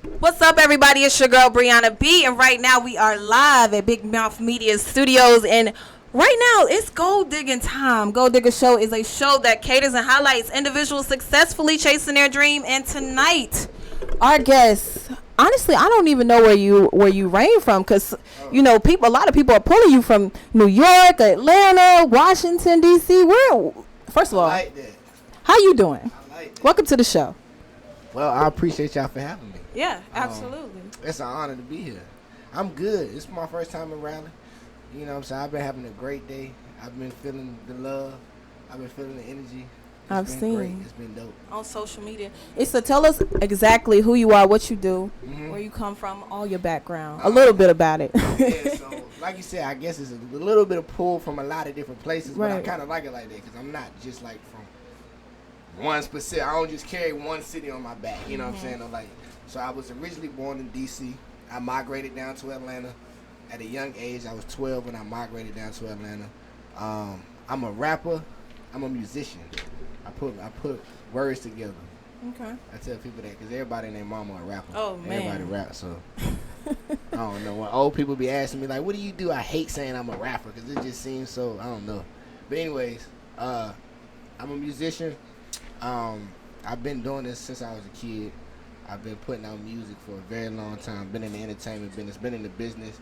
What's up, everybody? It's your girl Brianna B, and right now we are live at Big Mouth Media Studios. And right now it's Gold Digging time. Gold Digger Show is a show that caters and highlights individuals successfully chasing their dream. And tonight, our guest, honestly, I don't even know where you reign from, because a lot of people are pulling you from New York, Atlanta, Washington D.C. Where? First of all, like that. How you doing? I like that. Welcome to the show. Well, I appreciate y'all for having me. Yeah, absolutely. It's an honor to be here. I'm good. It's my first time in Raleigh. You know what I'm saying? I've been having a great day. I've been feeling the love. I've been feeling the energy. I've seen. Great. It's been dope. On social media. Issa, tell us exactly who you are, what you do, Mm-hmm. where you come from, all your background. A little bit about it. Yeah, so like you said, I guess it's a little bit of pull from a lot of different places, but I Right. kind of like it like that because I'm not just like from one specific. I don't just carry one city on my back. You know what I'm saying? I'm like, so I was originally born in D.C. I migrated down to Atlanta at a young age. I was 12 when I migrated down to Atlanta. I'm a rapper. I'm a musician. I put words together. Okay. I tell people that because everybody and their mama a rapper. Oh, man. Everybody rap, so I don't know. When old people be asking me like, "What do you do?" I hate saying I'm a rapper because it just seems so. I don't know. But anyways, I'm a musician. I've been doing this since I was a kid. I've been putting out music for a very long time. Been in the entertainment business. Been in the business.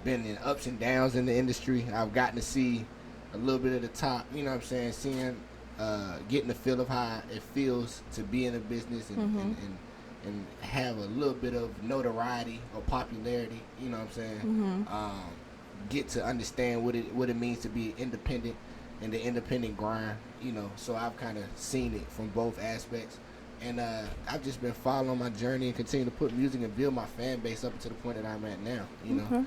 Been in ups and downs in the industry. I've gotten to see a little bit of the top. You know what I'm saying? Seeing, getting the feel of how it feels to be in a business and have a little bit of notoriety or popularity. You know what I'm saying? Get to understand what it means to be independent and the independent grind. You know, so I've kind of seen it from both aspects. And I've just been following my journey and continue to put music and build my fan base up to the point that I'm at now. You know.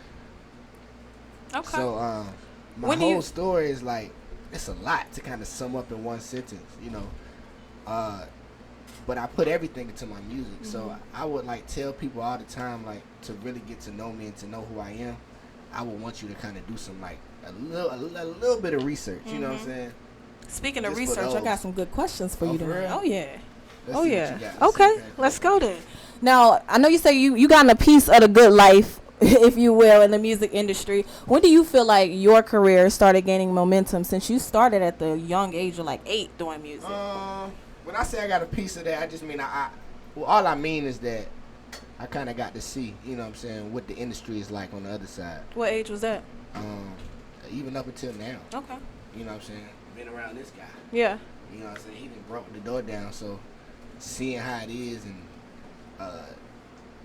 Okay. So my whole story is like it's a lot to kind of sum up in one sentence. You know. But I put everything into my music. So I would like tell people all the time, like, to really get to know me and to know who I am, I would want you to kind of do some like a little bit of research. You know what I'm saying? Speaking of Just for research, I those. got some good questions for Oh, you for tonight. real? Oh, yeah. Let's see what you got. Let's Okay, see. let's go then. Now, I know you say you got a piece of the good life, if you will, in the music industry. When do you feel like your career started gaining momentum, since you started at the young age of like 8 doing music? When I say I got a piece of that, I just mean all I mean is that I kind of got to see, you know what I'm saying, what the industry is like on the other side. What age was that? Even up until now. Okay. You know what I'm saying? Been around this guy. Yeah. You know what I'm saying? He done broke the door down, so seeing how it is and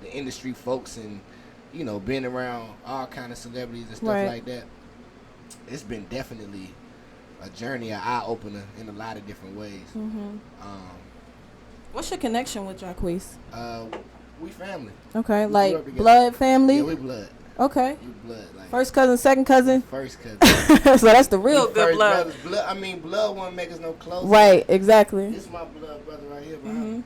the industry folks and, you know, being around all kind of celebrities and stuff Right. like that, it's been definitely a journey, an eye-opener in a lot of different ways. What's your connection with Jacquees? We family. Okay, We grew like up together. blood family? Yeah, we blood. Okay. We blood. Like First cousin, second cousin? first cousin. So that's the real We good first blood. brothers. Blood. I mean, blood won't make us no closer. Right, exactly. This is my blood brother right here, bro.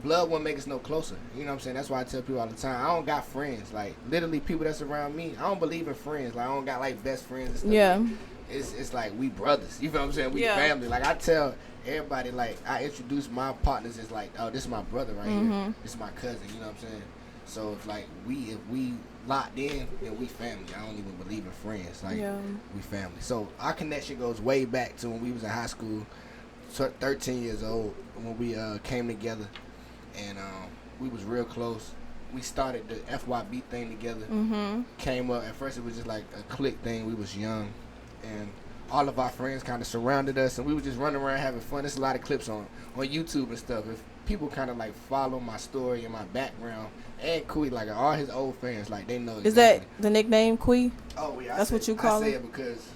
Blood won't make us no closer. You know what I'm saying? That's why I tell people all the time, I don't got friends. Like, literally people that's around me, I don't believe in friends. Like, I don't got, like, best friends and stuff. Yeah. Like, it's like we brothers. You feel what I'm saying? We Yeah. family. Like, I tell everybody, like, I introduce my partners as, like, oh, this is my brother right here. This is my cousin. You know what I'm saying? So, if, like, if we locked in, then we family. I don't even believe in friends. Like, we family. So, our connection goes way back to when we was in high school, 13 years old, when we came together, and we was real close. We started the FYB thing together. Came up, at first it was just like a clique thing. We was young, and all of our friends kind of surrounded us, and we was just running around having fun. There's a lot of clips on YouTube and stuff. If people kind of like follow my story and my background, and Kui, like all his old fans, like they know. Is that the nickname, Kui? Oh yeah, That's what you call I say it? it because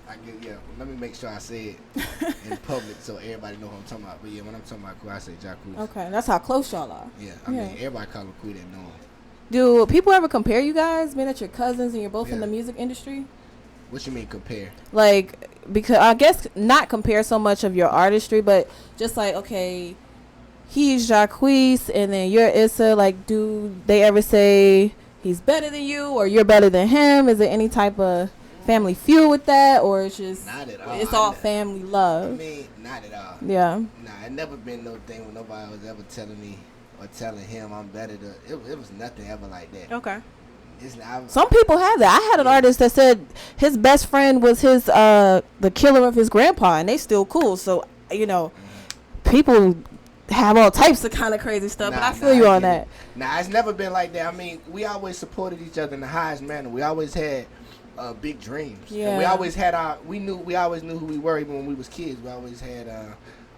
I get Let me make sure I say it in public so everybody know who I'm talking about. But yeah, when I'm talking about Kui, I say Jacquees. Okay, that's how close y'all are. Yeah, I mean everybody call him Kui that know him. Do people ever compare you guys, being that you're cousins and you're both in Yeah. the music industry? What you mean compare? Like, because I guess not compare so much of your artistry, but just like, okay, he's Jacquees and then you're Issa. Like, do they ever say he's better than you or you're better than him? Is there any type of family feud with that, or it's just Not at all. it's all family I love? mean, not at all. Yeah. Nah, it never been no thing where nobody was ever telling me or telling him I'm better. It was nothing ever like that. Okay. Some people have that. I had an artist that said his best friend was his the killer of his grandpa, and they still cool. So people have all types of kind of crazy stuff. But I feel you on that. Nah, it's never been like that. I mean, we always supported each other in the highest manner. We always had big dreams. Yeah. And we always had we always knew who we were even when we was kids. We always had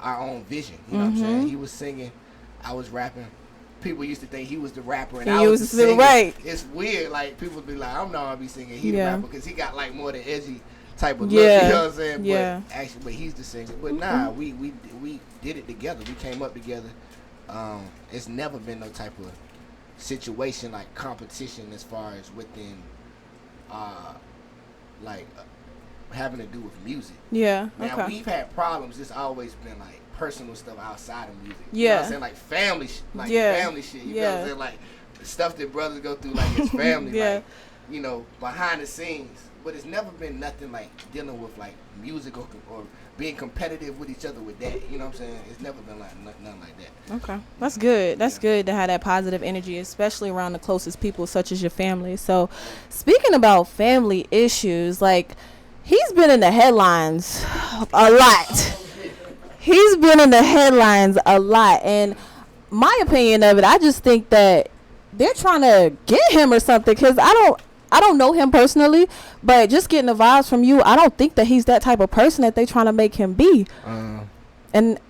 our own vision. You know what I'm saying? He was singing, I was rapping. People used to think he was the rapper and I was the singer. Right. It's weird. Like people be like, I'm not gonna be singing. He the rapper because he got like more the edgy type of look. You know what I'm saying? Yeah. But he's the singer. But nah, we did it together. We came up together. It's never been no type of situation like competition as far as within having to do with music. Yeah. Now we've had problems. It's always been like personal stuff outside of music. Yeah. You know what I'm saying? Like family family shit. You know what I'm saying? Like the stuff that brothers go through like his family. Like, behind the scenes. But it's never been nothing like dealing with like music or being competitive with each other with that. You know what I'm saying? It's never been like nothing like that. Okay. That's good. That's good to have that positive energy, especially around the closest people such as your family. So speaking about family issues, like he's been in the headlines a lot. He's been in the headlines a lot. And my opinion of it, I just think that they're trying to get him or something because I don't know him personally, but just getting the vibes from you, I don't think that he's that type of person that they trying to make him be. And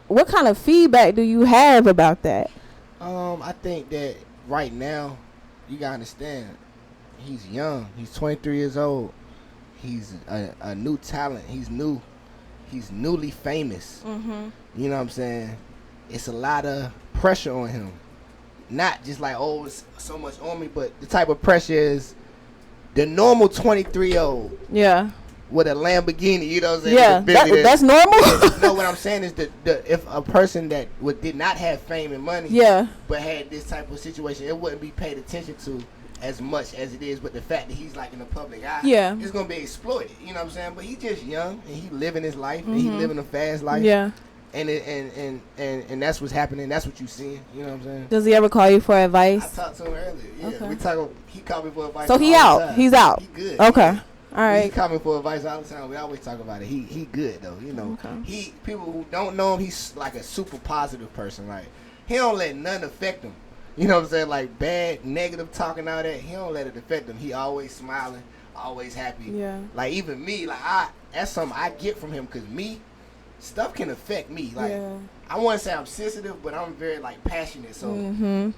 what kind of feedback do you have about that? I think that right now, you gotta understand, he's young. He's 23 years old. He's a new talent. He's new. He's newly famous. You know what I'm saying? It's a lot of pressure on him. Not just like, it's so much on me, but the type of pressure is the normal 23-year-old. Yeah. With a Lamborghini, you know what I'm saying? Yeah, that's normal. No, what I'm saying is if a person that did not have fame and money, but had this type of situation, it wouldn't be paid attention to as much as it is. But the fact that he's like in the public eye, it's gonna be exploited. You know what I'm saying? But he's just young and he living his life and he living a fast life. Yeah. And that's what's happening. That's what you seeing. You know what I'm saying? Does he ever call you for advice? I talked to him earlier. Yeah, okay. He called me for advice. So he out. He's out. He good. Okay. All right. He called me for advice all the time. We always talk about it. He good though. You know. Okay. People who don't know him, he's like a super positive person. Like he don't let nothing affect him. You know what I'm saying? Like bad, negative talking, all that. He don't let it affect him. He always smiling, always happy. Yeah. Like even me, like that's something I get from him because stuff can affect me. Like I want to say I'm sensitive, but I'm very like passionate. So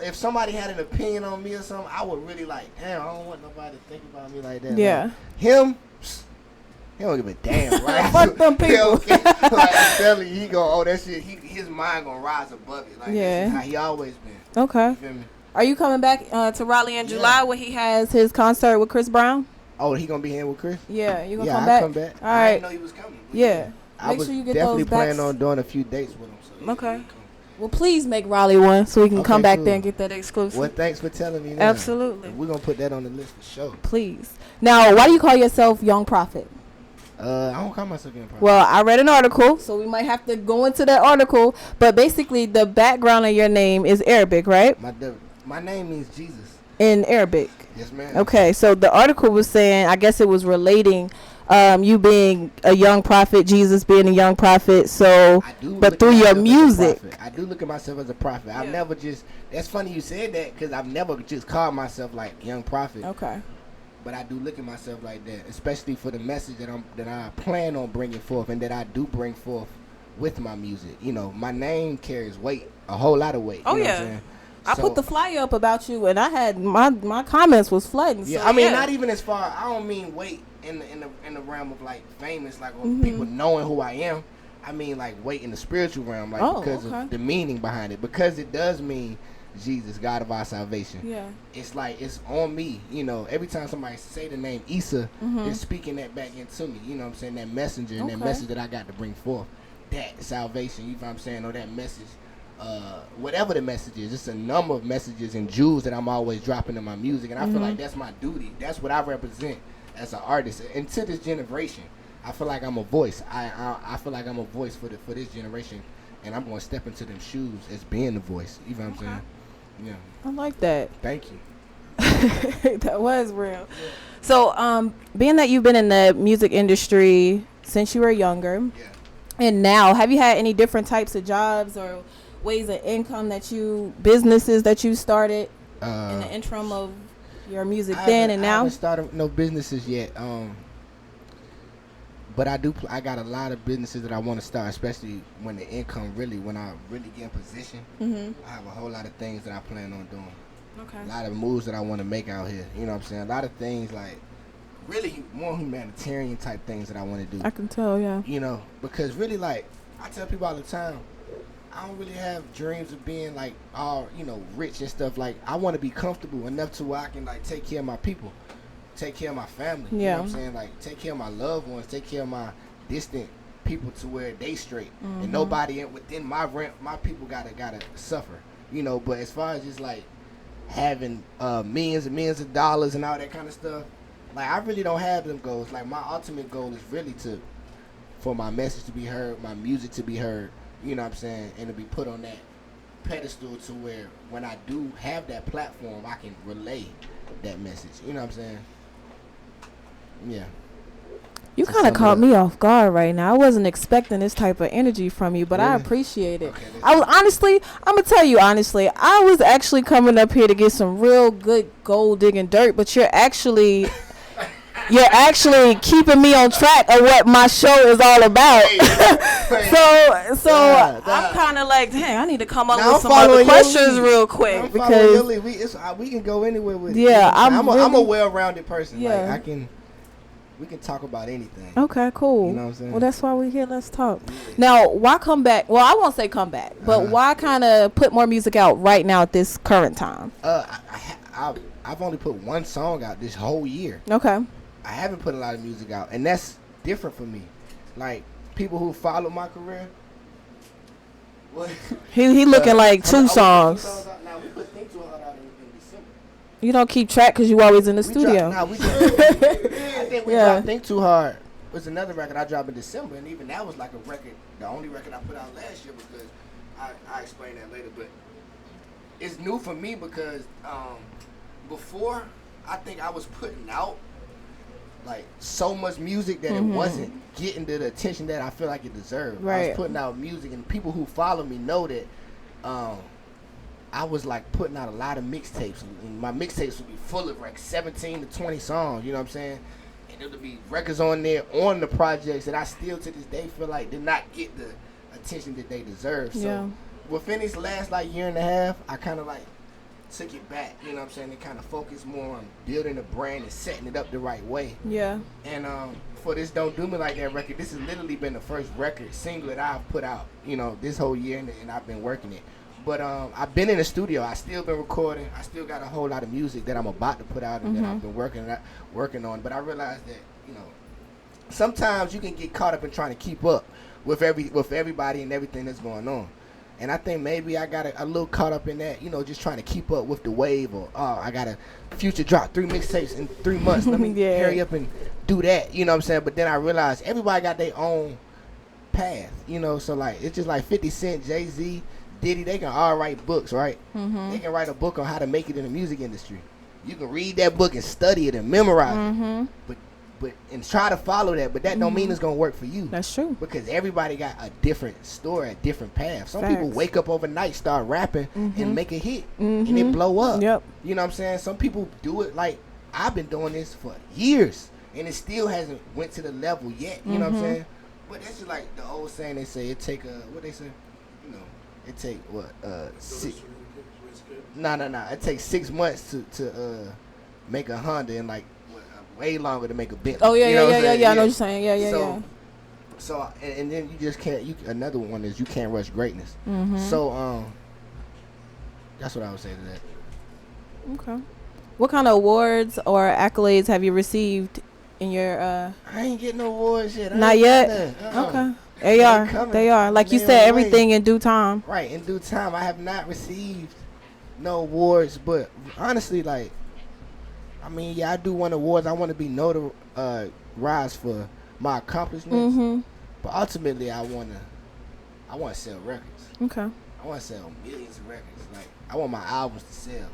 if somebody had an opinion on me or something, I would really like, damn, I don't want nobody to think about me like that. Yeah. Like, him, he don't give a damn. Right? Fuck them people. Like I'm telling you, he go, that shit. His mind gonna rise above it. Like that's how he always been. Okay. You feel me? Are you coming back to Raleigh in July when he has his concert with Chris Brown? Oh, he gonna be here with Chris? Yeah, you gonna come back? Yeah, come back. All right. I didn't know he was coming. Yeah. I was definitely planning on doing a few dates with him. So okay. Well, please make Raleigh one so we can come back there and get that exclusive. Well, thanks for telling me that. Absolutely. We're going to put that on the list for sure. Please. Now, why do you call yourself Young Prophet? I don't call myself Young Prophet. Well, I read an article, so we might have to go into that article. But basically, the background of your name is Arabic, right? My name means Jesus. In Arabic? Yes, ma'am. Okay, so the article was saying, I guess it was relating you being a young prophet, Jesus being a young prophet. So, but through your music, I do look at myself as a prophet. I've never just. That's funny you said that because I've never just called myself like young prophet. Okay. But I do look at myself like that, especially for the message that I plan on bringing forth and that I do bring forth with my music. You know, my name carries weight, a whole lot of weight. Oh you know yeah. What I'm saying? I put the flyer up about you, and I had my comments was flooding. Yeah, so, I mean, not even as far. I don't mean weight in the realm of like famous, like people knowing who I am. I mean like weight in the spiritual realm, like because of the meaning behind it. Because it does mean Jesus, God of our salvation. Yeah, it's like it's on me. You know, every time somebody say the name Issa, they're speaking that back into me. You know what I'm saying? That messenger and that message that I got to bring forth, that salvation. You know what I'm saying? Or that message. Whatever the message is, it's a number of messages and jewels that I'm always dropping in my music, and I feel like that's my duty. That's what I represent as an artist, and to this generation, I feel like I'm a voice. I feel like I'm a voice for this generation, and I'm gonna step into them shoes as being the voice. You know what I'm saying? Yeah. I like that. Thank you. That was real. So, being that you've been in the music industry since you were younger, and now, have you had any different types of jobs or ways of income businesses that you started in the interim of your music then and now? I haven't started no businesses yet. But I got a lot of businesses that I want to start, especially when I really get in position. I have a whole lot of things that I plan on doing. Okay. A lot of moves that I want to make out here. You know what I'm saying? A lot of things like really more humanitarian type things that I want to do. I can tell, yeah. You know, because really, like, I tell people all the time, I don't really have dreams of being like all, rich and stuff. Like, I want to be comfortable enough to where I can like take care of my people, take care of my family. You know what I'm saying? Like, take care of my loved ones, take care of my distant people to where they straight. And nobody within my people gotta suffer. But as far as just like having millions and millions of dollars and all that kind of stuff, like, I really don't have them goals. Like, my ultimate goal is really for my message to be heard, my music to be heard, you know what I'm saying, and to be put on that pedestal to where when I do have that platform, I can relay that message. You know what I'm saying? Yeah. You kind of caught me off guard right now. I wasn't expecting this type of energy from you, but really? I appreciate it. Okay, I'm gonna tell you honestly, I was actually coming up here to get some real good gold digging dirt, but you're actually keeping me on track of what my show is all about. So I'm kind of like, dang, I need to come up with some other questions real quick because we can go anywhere with it. Yeah, I'm a well-rounded person. Yeah. Like, we can talk about anything. Okay, cool. You know what I'm saying? Well, that's why we're here. Let's talk. Yeah. Now, why come back? Well, I won't say come back, but why kind of put more music out right now at this current time? I've only put one song out this whole year. Okay. I haven't put a lot of music out, and that's different for me. Like, people who follow my career. What? He looking like two songs. Now, we put Think Too Hard out in December. You don't keep track because you always in the studio. I think we dropped Think Too Hard. It was another record I dropped in December, and even that was like a record, the only record I put out last year, because I explain that later. But it's new for me because before, I think I was putting out like so much music that it wasn't getting the attention that I feel like it deserved. Right. I was putting out music, and people who follow me know that I was like putting out a lot of mixtapes, and my mixtapes would be full of like 17 to 20 songs, you know what I'm saying? And there would be records on there on the projects that I still to this day feel like did not get the attention that they deserve. So within this last like year and a half, I kind of like took it back, you know what I'm saying, and kind of focused more on building a brand and setting it up the right way. Yeah. And for this Don't Do Me Like That record, this has literally been the first single that I've put out, this whole year, and I've been working it. But I've been in the studio. I still been recording. I still got a whole lot of music that I'm about to put out and that I've been working on. But I realized that, sometimes you can get caught up in trying to keep up with everybody and everything that's going on. And I think maybe I got a little caught up in that, just trying to keep up with the wave, or I got a Future drop 3 mixtapes in 3 months. Let me hurry up and do that, you know what I'm saying? But then I realized everybody got their own path, so like it's just like 50 Cent, Jay-Z, Diddy, they can all write books, right? They can write a book on how to make it in the music industry. You can read that book and study it and memorize it, but and try to follow that. But that don't mean it's gonna work for you. That's true. Because everybody got a different story, a different path. Some people wake up overnight, start rapping, and make a hit, and it blow up. Yep. You know what I'm saying? Some people do it like I've been doing this for years, and it still hasn't went to the level yet. You know what I'm saying? But that's just like the old saying they say. It take what they say. It take what 6. No. It takes 6 months to make a Honda, and like way longer to make a Bentley. Oh yeah. I know what you're saying. Yeah. So and then you just can't. Another one is you can't rush greatness. So that's what I would say to that. Okay. What kind of awards or accolades have you received in your? I ain't getting no awards yet. Not yet. Okay. They are. Like you said, everything in due time. Right, in due time. I have not received no awards, but honestly, like, I mean, yeah, I do want awards. I want to be notarized for my accomplishments. But ultimately, I want I want to sell records. Okay. I want to sell millions of records. Like, I want my albums to sell.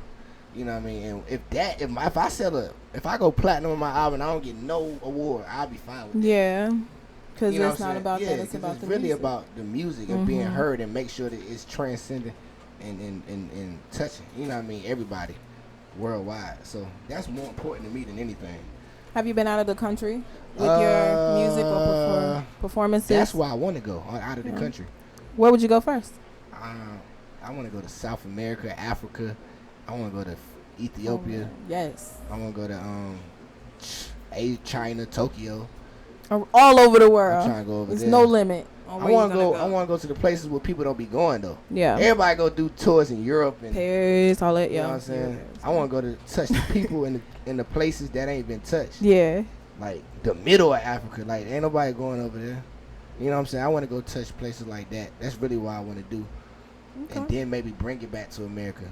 You know what I mean? And if I go platinum on my album and I don't get no award, I'll be fine with it. Yeah. Because You know it's what I'm not about saying? that. It's about it's the really music. about the music and being heard and make sure that it's transcending and touching. You know what I mean? Everybody worldwide. So that's more important to me than anything. Have you been out of the country with your music or performances? That's why I want to go out of the country. Where would you go first? I want to go to South America, Africa. I want to go to Ethiopia. Yes. I want to go to China, Tokyo. All over the world. I'm trying to go over There's there. no limit. I want to go. I want to go to the places where people don't be going though. Yeah. Everybody go do tours in Europe and Paris, all that. you Yeah. know what I'm saying. I want to go to touch the people in the places that ain't been touched. Yeah. Like the middle of Africa. Like ain't nobody going over there. You know what I'm saying. I want to go touch places like that. That's really what I want to do. Okay. And then maybe bring it back to America.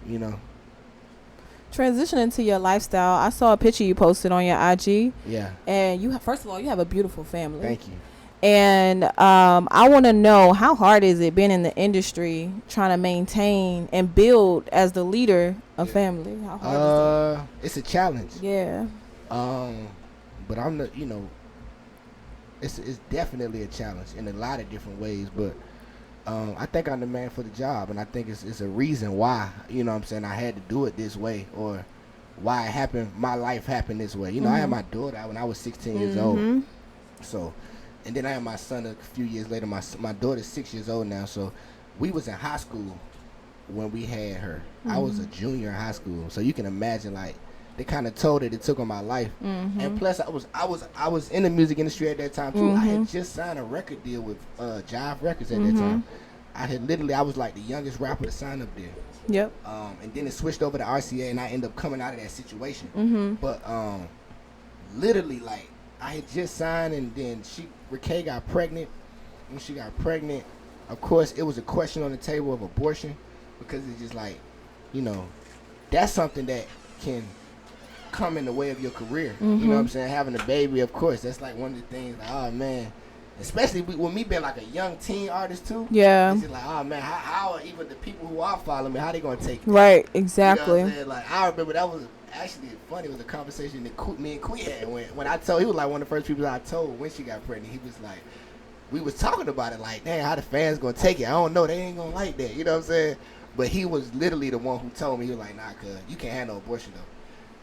You know. Transitioning to your lifestyle, I saw a picture you posted on your IG. Yeah. And first of all, you have a beautiful family. Thank you. And I want to know, how hard is it being in the industry trying to maintain and build as the leader of family? How hard is It's a challenge. it? Yeah. But I'm not, it's definitely a challenge in a lot of different ways. But I think I'm the man for the job, and I think it's a reason why, you know what I'm saying, I had to do it this way, or why it happened, my life happened this way. I had my daughter when I was 16 years old. So, and then I had my son a few years later. My daughter's 6 years old now. So we was in high school when we had her. I was a junior in high school. So you can imagine, like, the kind of toll that it took on my life. And plus I was in the music industry at that time too. I had just signed a record deal with Jive Records at that time. I was like the youngest rapper to sign up there. Yep. And then it switched over to RCA, and I ended up coming out of that situation. But literally, like, I had just signed, and then Raquel got pregnant. When she got pregnant, of course, it was a question on the table of abortion, because it's just like, that's something that can come in the way of your career. You know what I'm saying? Having a baby, of course, that's like one of the things. Like, oh man, especially with me being like a young teen artist too. Yeah. It's just like, oh man, how are even the people who are following me, how they gonna take it? Right. Exactly. You know what I'm saying? Like, I remember that was actually funny. It was a conversation that me and Quee had when I told. He was like one of the first people I told when she got pregnant. He was like, we was talking about it, like, damn, how the fans gonna take it? I don't know. They ain't gonna like that. You know what I'm saying? But he was literally the one who told me. He was like, nah, cuz you can't have no abortion though.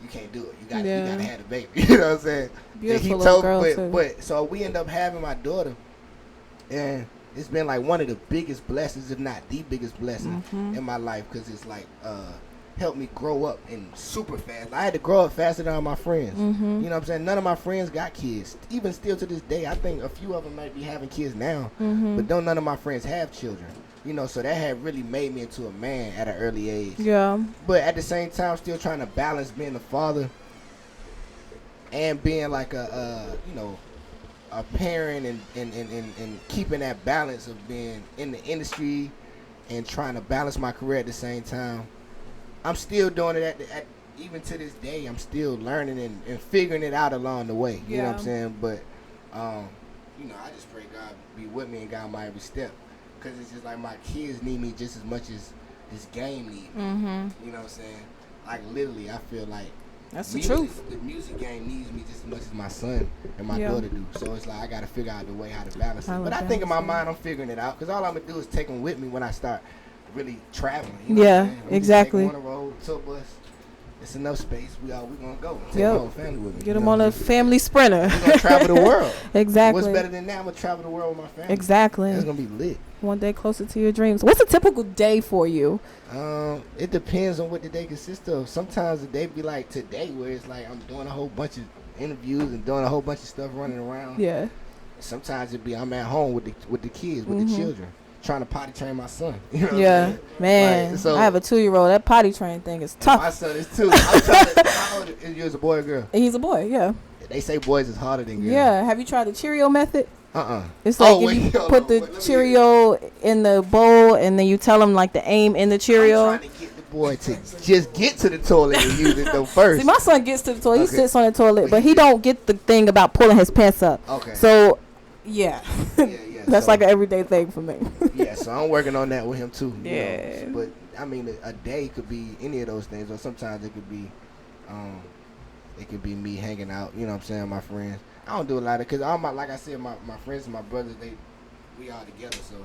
You can't do it. You gotta have the baby. You know what I'm saying? Beautiful and he little told girl but so we end up having my daughter, and it's been like one of the biggest blessings, if not the biggest blessing in my life, because it's like helped me grow up and super fast. I had to grow up faster than all my friends. You know what I'm saying? None of my friends got kids. Even still to this day, I think a few of them might be having kids now, but none of my friends have children. So that had really made me into a man at an early age. Yeah. But at the same time, still trying to balance being a father and being like a parent and keeping that balance of being in the industry and trying to balance my career at the same time. I'm still doing it even to this day. I'm still learning and figuring it out along the way. You know what I'm saying? But, I just pray God be with me and guide my every step. Because it's just like my kids need me just as much as this game needs me. You know what I'm saying? Like, literally, I feel like that's the truth. The music game needs me just as much as my son and my daughter do. So it's like I got to figure out the way how to balance it. But I think in my mind I'm figuring it out, because all I'm going to do is take them with me when I start really traveling. You know what I'm saying? Exactly. Just take them on the road, tour bus. It's enough space. We gonna go. Take the whole family with me. Get them on a family sprinter. We're gonna travel the world. Exactly. What's better than that? I'm gonna travel the world with my family. Exactly. It's gonna be lit. One day closer to your dreams. What's a typical day for you? It depends on what the day consists of. Sometimes the day be like today, where it's like I'm doing a whole bunch of interviews and doing a whole bunch of stuff running around. Yeah. Sometimes it be I'm at home with the kids, with the children, trying to potty train my son. You know what I'm saying? Man. Like, so I have a 2-year-old. That potty train thing is tough. My son is 2. I'm telling you, how old is yours, a boy or girl? He's a boy. Yeah. They say boys is harder than girls. Yeah. Have you tried the Cheerio method? It's like if you put the Cheerio in the bowl and then you tell him like to aim in the Cheerio. I'm trying to get the boy to just get to the toilet and use it though first. See, my son gets to the toilet. He sits on the toilet, but he don't get the thing about pulling his pants up. Okay. So, yeah. That's so, like an everyday thing for me. Yeah, so I'm working on that with him too. Yeah. But I mean, a day could be any of those things, or sometimes it could be me hanging out. You know what I'm saying? My friends. I don't do a lot of, cause all my, like I said, my friends and my brothers, we all together. So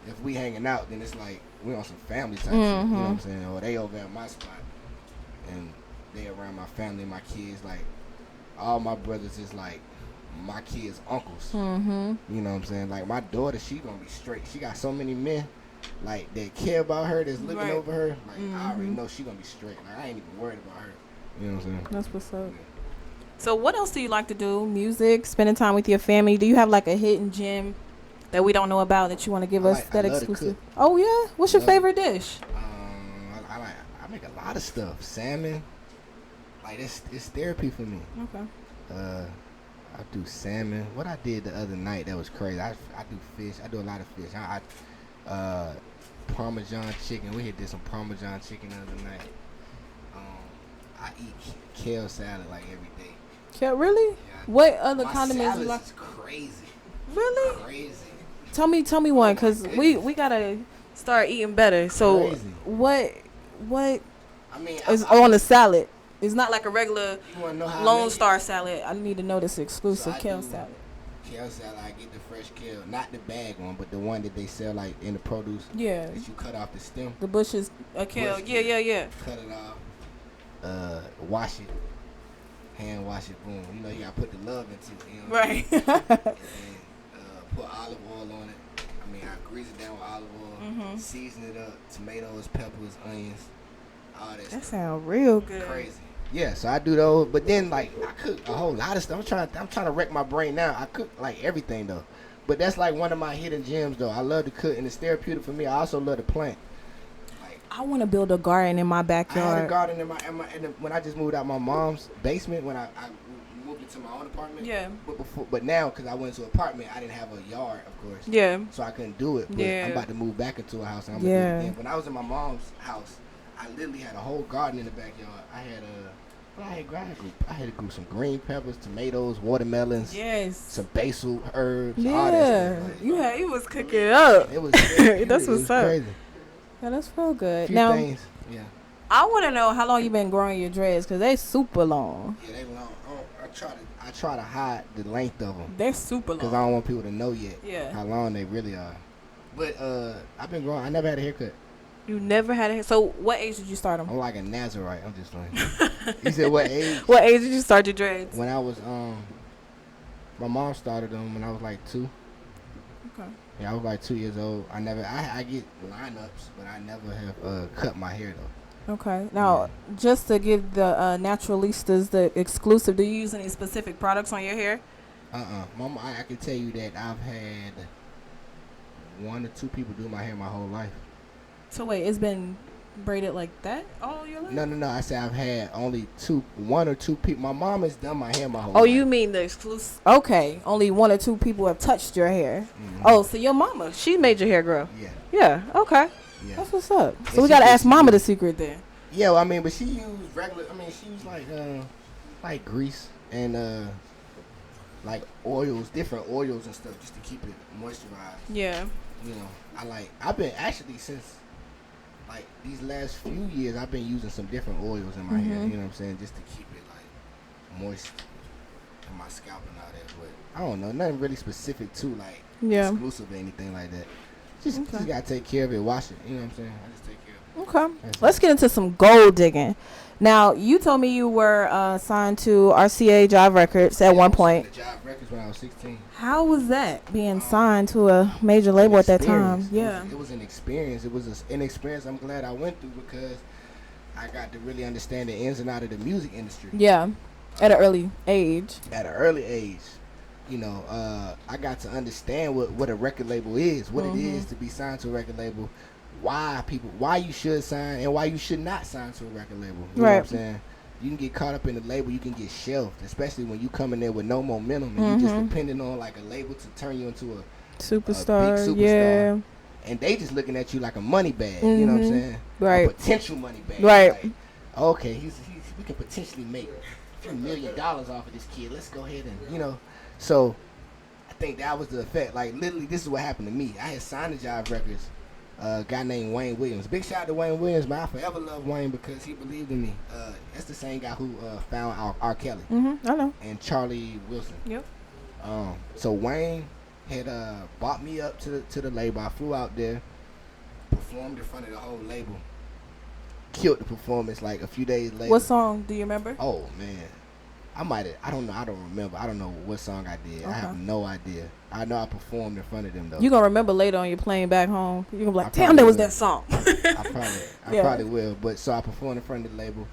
if we hanging out, then it's like we on some family type shit. You know what I'm saying? Or they over at my spot, and they around my family, my kids. Like all my brothers is like my kids' uncles. You know what I'm saying? Like my daughter, she gonna be straight. She got so many men like that care about her, that's looking over her. Like I already know she gonna be straight. Like I ain't even worried about her. You know what I'm saying? That's what's up. Yeah. So what else do you like to do? Music, spending time with your family. Do you have like a hidden gem that we don't know about that you want to give us that exclusive? Oh yeah. What's your favorite dish? I make a lot of stuff. Salmon. Like it's therapy for me. Okay. I do salmon. What I did the other night that was crazy. I do fish. I do a lot of fish. Parmesan chicken. We did some Parmesan chicken the other night. I eat kale salad like every day. Kale, really? Yeah, what other condiments you like? Is crazy. Really? Crazy. Tell me one, cause we gotta start eating better. So crazy. What? I mean, is on the salad? It's not like a regular Lone Star salad. I need to know this exclusive kale salad. Kale salad, I get the fresh kale, not the bag one, but the one that they sell like in the produce. Yeah. That you cut off the stem. The bushes, kale. Yeah. Cut it off. Wash it. Hand wash it. Boom. You know you gotta put the love into it. You know right. And then, put olive oil on it. I mean, I grease it down with olive oil. Season it up. Tomatoes, peppers, onions. All that stuff. That sounds real good. Crazy. Yeah, so I do those, but then like I cook a whole lot of stuff. I'm trying to wreck my brain now. I cook like everything though, but that's like one of my hidden gems though. I love to cook, and it's therapeutic for me. I also love to plant. Like I want to build a garden in my backyard. I had a garden when I just moved out my mom's basement when I moved into my own apartment. Yeah. But now because I went to an apartment, I didn't have a yard, of course. Yeah. So I couldn't do it. But I'm about to move back into a house. And I'm yeah. Gonna do it. And when I was in my mom's house, I literally had a whole garden in the backyard. I had to grow some green peppers, tomatoes, watermelons, some basil herbs, all that stuff. Like, you was cooking up. It was that's what's up. Crazy. Yeah, that's real good. Now, things, I want to know how long you been growing your dreads because they super long. Yeah, they long. I try to hide the length of them. They're super long because I don't want people to know yet how long they really are. But I've been growing. I never had a haircut. You never had a haircut? So what age did you start them? I'm like a Nazarite. I'm just like. You said what age? What age did you start your dreads? When I was my mom started them when I was like 2. Okay. Yeah, I was like 2 years old. I get lineups, but I never have cut my hair though. Okay. Now, just to give the naturalistas the exclusive, do you use any specific products on your hair? Mama, I can tell you that I've had 1 or 2 people do my hair my whole life. So wait, it's been braided like that all your life? No. I said I've had only 1 or 2 people. My mom has done my hair my whole life. Oh, you mean the exclusive? Okay, only 1 or 2 people have touched your hair. Mm-hmm. Oh, so your mama, she made your hair grow? Yeah. Yeah. Okay. Yeah. That's what's up. And so we gotta ask mama the secret then. Yeah, well, I mean, but she used regular. I mean, she used like grease and like oils, different oils and stuff, just to keep it moisturized. Yeah. You know, I've been actually since. Like these last few years, I've been using some different oils in my hair. You know what I'm saying, just to keep it like moist in my scalp and all that. But I don't know, nothing really specific to like exclusive or anything like that. Just gotta take care of it, wash it. You know what I'm saying? I just take care of it. Okay, let's get into some gold digging. Now, you told me you were signed to RCA Jive Records at one point. I was signed to Jive Records when I was 16. How was that, being signed to a major label at that time? Yeah. It was an experience. It was an experience I'm glad I went through because I got to really understand the ins and outs of the music industry. Yeah, at an early age. At an early age. You know, I got to understand what a record label is, what it is to be signed to a record label. Why you should sign and why you should not sign to a record label. You know what I'm saying? You can get caught up in the label, you can get shelved, especially when you come in there with no momentum and you just depending on like a label to turn you into a superstar. A big superstar. Yeah. And they just looking at you like a money bag, you know what I'm saying? Right. A potential money bag. Right. Like, okay, we can potentially make $1 million off of this kid. Let's go ahead and, you know. So think that was the effect. Like literally, this is what happened to me. I had signed to Jive Records. A guy named Wayne Williams. Big shout out to Wayne Williams, man. I forever love Wayne because he believed in me. That's the same guy who found R. Kelly. I know. And Charlie Wilson. Yep. So Wayne had bought me up to the label. I flew out there, performed in front of the whole label. Killed the performance like a few days later. What song do you remember? Oh man, I don't know. I don't remember. I don't know what song I did. Okay. I have no idea. I know I performed in front of them though. You gonna remember later on your plane back home. You gonna be like, damn, that was that song. I probably will. But so I performed in front of the label.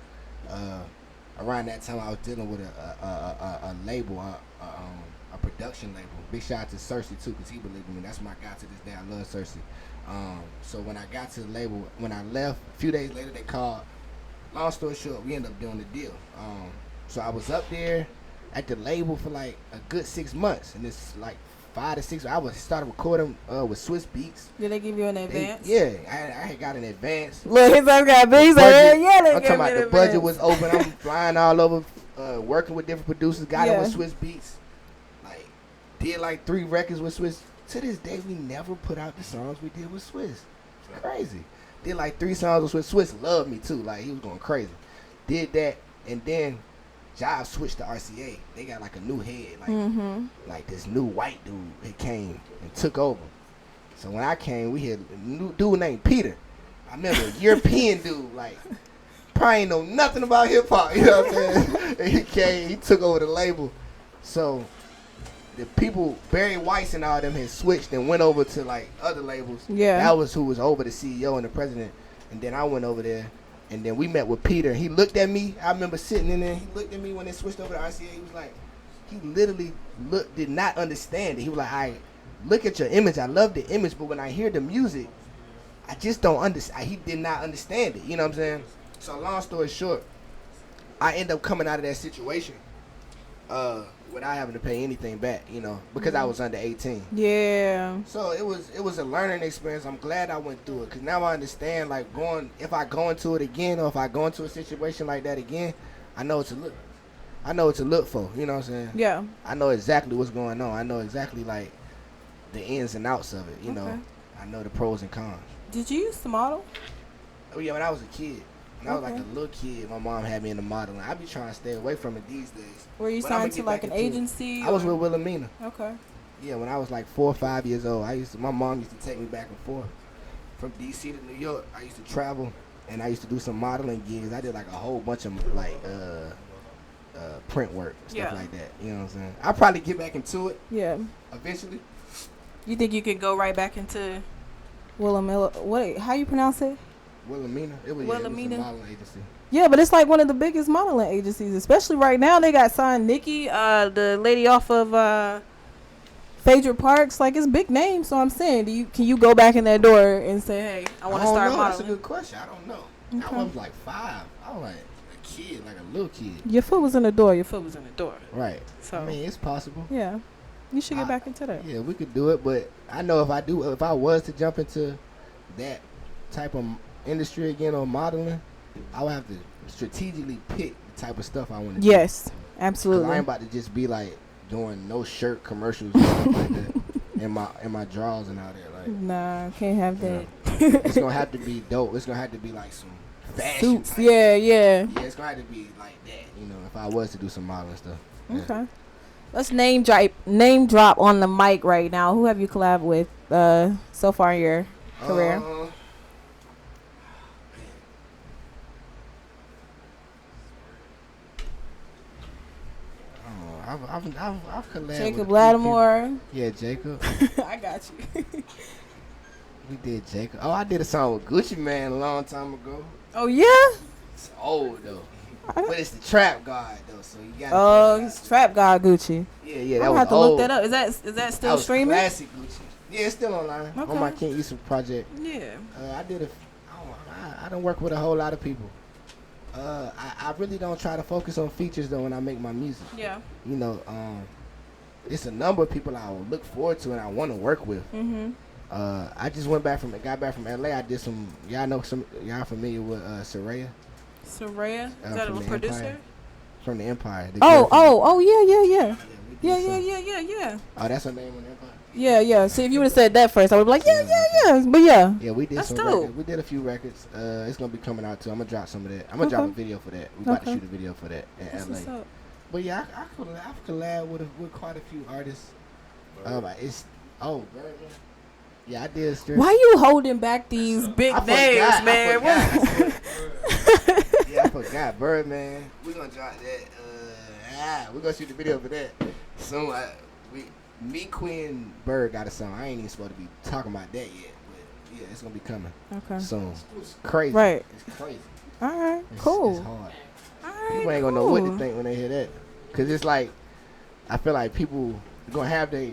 Around that time, I was dealing with a label, a production label. Big shout out to Cersei too, because he believed in me. That's my guy to this day. I love Cersei. So when I got to the label, when I left, a few days later they called. Long story short, we ended up doing the deal. So I was up there at the label for like a good 6 months, and it's like 5 to 6. I started recording with Swiss Beats. Did they give you an advance? I had got an advance. Look, his ass got beats. I'm talking about the budget was open. I'm flying all over, working with different producers. Got it with Swiss Beats. Like did like 3 records with Swiss. To this day, we never put out the songs we did with Swiss. It's crazy. Did like 3 songs with Swiss. Swiss loved me too. Like he was going crazy. Did that, and then Jive switched to RCA. They got like a new head, like this new white dude. It came and took over. So when I came, we had a new dude named Peter. I remember a European dude, like probably ain't know nothing about hip hop. You know what I'm saying? And he came, he took over the label. So the people, Barry Weiss and all them, had switched and went over to like other labels. Yeah, that was who was over, the CEO and the president. And then I went over there. And then we met with Peter. He looked at me. I remember sitting in there. He looked at me when they switched over to RCA. He was like, he literally did not understand it. He was like, I look at your image. I love the image, but when I hear the music, I just don't understand. He did not understand it. You know what I'm saying? So long story short, I end up coming out of that situation without having to pay anything back, you know, because I was under 18. Yeah. So it was a learning experience. I'm glad I went through it, because now I understand, like, if I go into it again, or if I go into a situation like that again, I know what to look for, you know what I'm saying? Yeah. I know exactly what's going on. I know exactly, like, the ins and outs of it, you know. I know the pros and cons. Did you used to model? Oh, yeah, when I was a kid. When I was like a little kid, my mom had me in the modeling. I be trying to stay away from it these days. Were you signed to like an agency? I was with Wilhelmina. Okay. Yeah, when I was like 4 or 5 years old, my mom used to take me back and forth from DC to New York. I used to travel, and I used to do some modeling gigs. I did like a whole bunch of like print work, stuff like that. You know what I'm saying? I'll probably get back into it. Yeah. Eventually. You think you could go right back into Wilhelmina? What? How you pronounce it? Wilhelmina. It was a modeling agency. Yeah, but it's like one of the biggest modeling agencies, especially right now. They got signed Nikki, the lady off of Phaedra Parks. Like, it's big names. So I'm saying, can you go back in that door and say, hey, I want to start modeling? That's a good question. I don't know. Okay. I was like 5. I was like a kid, like a little kid. Your foot was in the door. Right. So I mean, it's possible. Yeah. You should get back into that. Yeah, we could do it, but I know if I was to jump into that type of industry again or modeling, I would have to strategically pick the type of stuff I want to do. Yes, absolutely. I ain't about to just be like doing no shirt commercials and stuff like that in my drawers and all that. Like, nah, can't have that. It's gonna have to be dope. It's gonna have to be like some fashion suits. Yeah. Yeah, it's gonna have to be like that. You know, if I was to do some modeling stuff. Yeah. Okay. Let's name drop on the mic right now. Who have you collabed with so far in your career? I've collaborated Jacob Lattimore. Yeah, Jacob. I got you. We did Jacob. Oh, I did a song with Gucci Man a long time ago. Oh yeah. It's old though, but it's the Trap God though, so you got. Oh, it's Trap God Gucci. Yeah, that I'm was have to old. look that up. Is that still That was streaming? Classic Gucci. Yeah, it's still online on my King Issa project. Yeah. I don't work with a whole lot of people. I really don't try to focus on features though when I make my music. Yeah. You know, it's a number of people I will look forward to and I want to work with. Mm-hmm. I just got back from LA. I did some. Y'all familiar with Soraya? Soraya? Is that a producer? From the Empire. Oh, yeah. Yeah. Oh, that's her name on that part? Yeah. See, if you would have said that first, I would be like, yeah. But yeah. Yeah, we did That's some dope. records. We did a few records. It's gonna be coming out too. I'm gonna drop some of that. I'm gonna drop a video for that. We about to shoot a video for that in That's what's LA. up. But yeah, I've collabed with quite a few artists. Birdman. Yeah, I did. Why you holding back these big names, man? I forgot. Birdman. We're gonna drop that. We're gonna shoot the video for that. Soon. Me, Queen, Bird got a song. I ain't even supposed to be talking about that yet, but yeah, it's gonna be coming. Okay. Soon. It's crazy. Right. It's crazy. All right. Cool. It's hard. All right. People ain't gonna know what to think when they hear that, cause it's like I feel like people gonna have their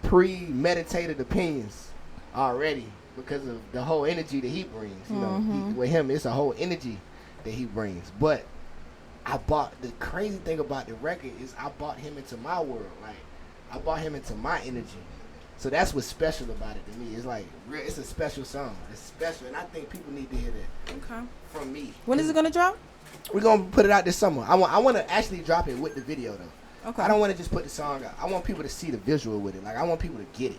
premeditated opinions already because of the whole energy that he brings. You know, with him, it's a whole energy that he brings. But the crazy thing about the record is I brought him into my world. Like I brought him into my energy. So that's what's special about it to me. It's like it's a special song. It's special, and I think people need to hear that. Okay. From me. When is it gonna drop? We're gonna put it out this summer. I want to actually drop it with the video though. Okay. I don't want to just put the song out. I want people to see the visual with it. Like I want people to get it.